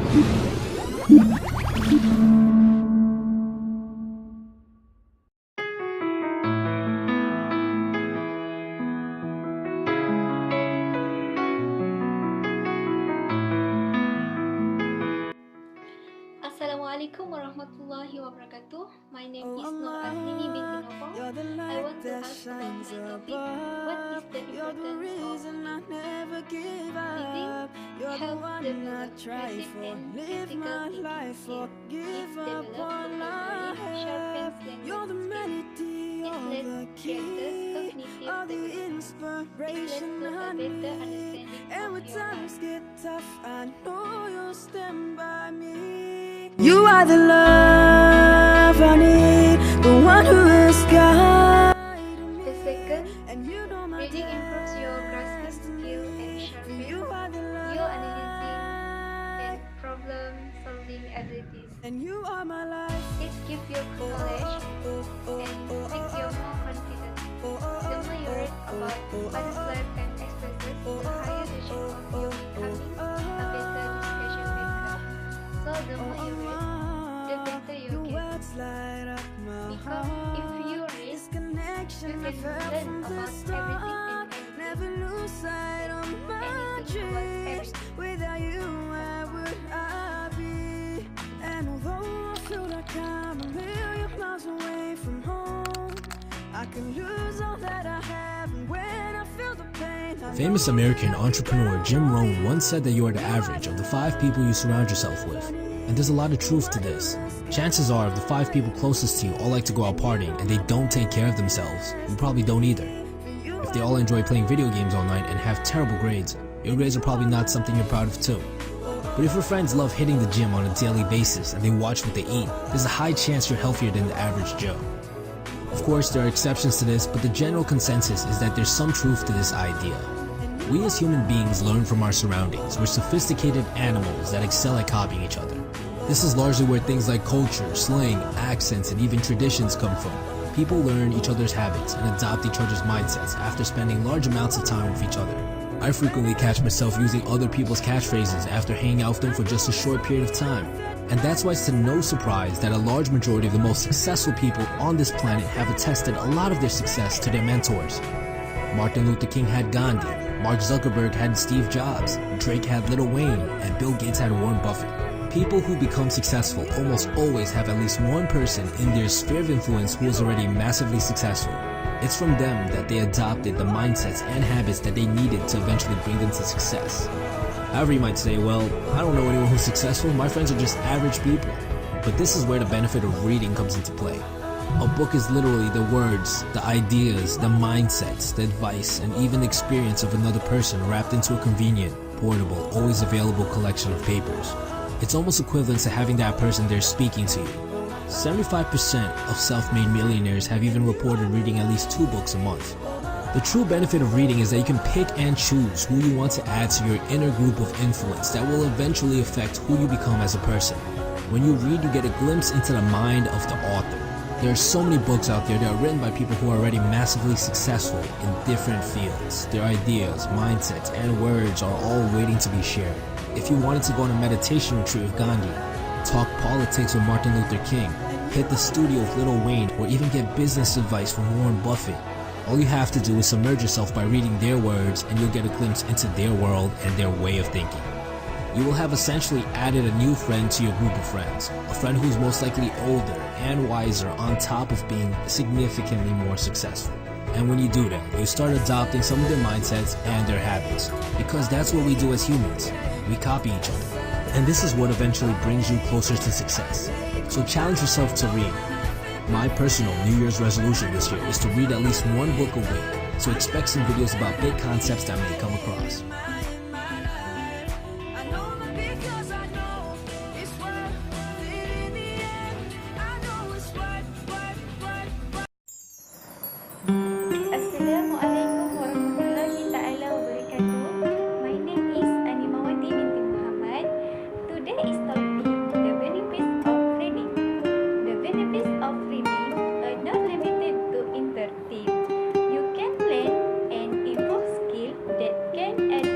Assalamualaikum warahmatullahi wabarakatuh. My name is Nur Azrini binti Nopal. I want to ask about my topic. What is the importance of reading? Reading helps develop present and critical thinking. It develops vocabulary, sharpens language skills. It lets creators cognitive development. It leads to a better understanding of your life. You are the love I need, the one who is guiding me. The second, reading improves your grasping skill and sharpens your analyzing and problem-solving abilities. It gives you knowledge and makes you more confident. The more you read about others' life and experiences, the higher the chance of you becoming a better discussion maker. So the more you read, the better you get. Because if you read, you can learn about everything and anything about everything. Without you, where would I be? And although I feel like I'm a million miles away from home, I can lose all that I have, and when I feel the pain, Famous American entrepreneur Jim Rohn once said that you are the average of the 5 people you surround yourself with. And there's a lot of truth to this. Chances are, if the 5 people closest to you all like to go out partying and they don't take care of themselves, you probably don't either. If they all enjoy playing video games all night and have terrible grades, your grades are probably not something you're proud of too. But if your friends love hitting the gym on a daily basis and they watch what they eat, there's a high chance you're healthier than the average Joe. Of course, there are exceptions to this, but the general consensus is that there's some truth to this idea. We as human beings learn from our surroundings. We're sophisticated animals that excel at copying each other. This is largely where things like culture, slang, accents, and even traditions come from. People learn each other's habits and adopt each other's mindsets after spending large amounts of time with each other. I frequently catch myself using other people's catchphrases after hanging out with them for just a short period of time. And that's why it's to no surprise that a large majority of the most successful people on this planet have attested a lot of their success to their mentors. Martin Luther King had Gandhi, Mark Zuckerberg had Steve Jobs, Drake had Lil Wayne, and Bill Gates had Warren Buffett. People who become successful almost always have at least one person in their sphere of influence who is already massively successful. It's from them that they adopted the mindsets and habits that they needed to eventually bring them to success. However, you might say, well, I don't know anyone who's successful, my friends are just average people. But this is where the benefit of reading comes into play. A book is literally the words, the ideas, the mindsets, the advice, and even the experience of another person wrapped into a convenient, portable, always available collection of papers. It's almost equivalent to having that person there speaking to you. 75% of self-made millionaires have even reported reading at least 2 books a month. The true benefit of reading is that you can pick and choose who you want to add to your inner group of influence that will eventually affect who you become as a person. When you read, you get a glimpse into the mind of the author. There are so many books out there that are written by people who are already massively successful in different fields. Their ideas, mindsets, and words are all waiting to be shared. If you wanted to go on a meditation retreat with Gandhi, talk politics with Martin Luther King, hit the studio with Lil Wayne, or even get business advice from Warren Buffett, all you have to do is submerge yourself by reading their words, and you'll get a glimpse into their world and their way of thinking. You will have essentially added a new friend to your group of friends, a friend who's most likely older and wiser on top of being significantly more successful. And when you do that, you start adopting some of their mindsets and their habits, because that's what we do as humans. We copy each other. And this is what eventually brings you closer to success. So challenge yourself to read. My personal New Year's resolution this year is to read at least 1 book a week, so expect some videos about big concepts that may come across. Assalamualaikum warahmatullahi ta'ala wabarakatuh. My name is Animawati binti Muhammad. Today is topic the benefits of reading. The benefits of reading are not limited to entertain. You can learn and evolve skills that can add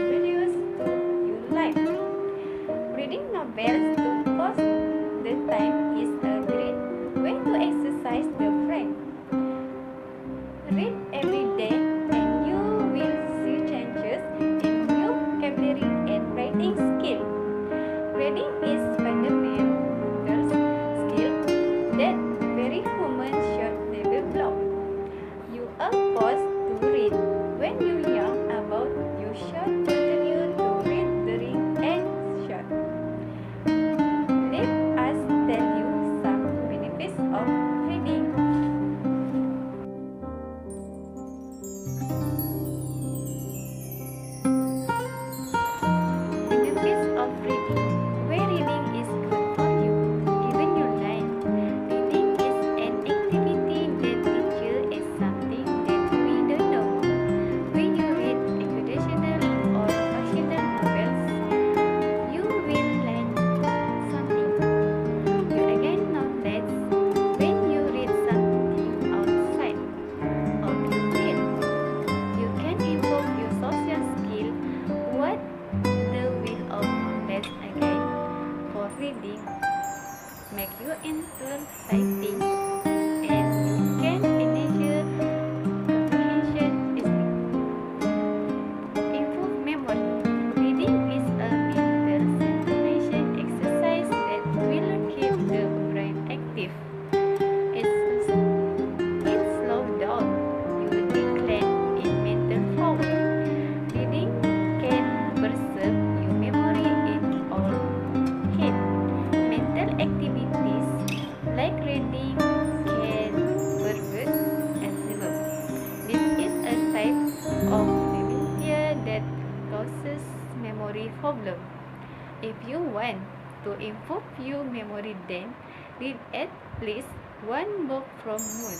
into citing, and you can measure comprehension listening. Improve memory. Reading is a mental stimulation exercise that will keep the brain active. It slows down your decline in mental power. Reading can preserve your memory in all head. Mental activities like reading can pervert Asgiment. This is a type of dementia that causes memory problem. If you want to improve your memory, then read at least one book from Moon.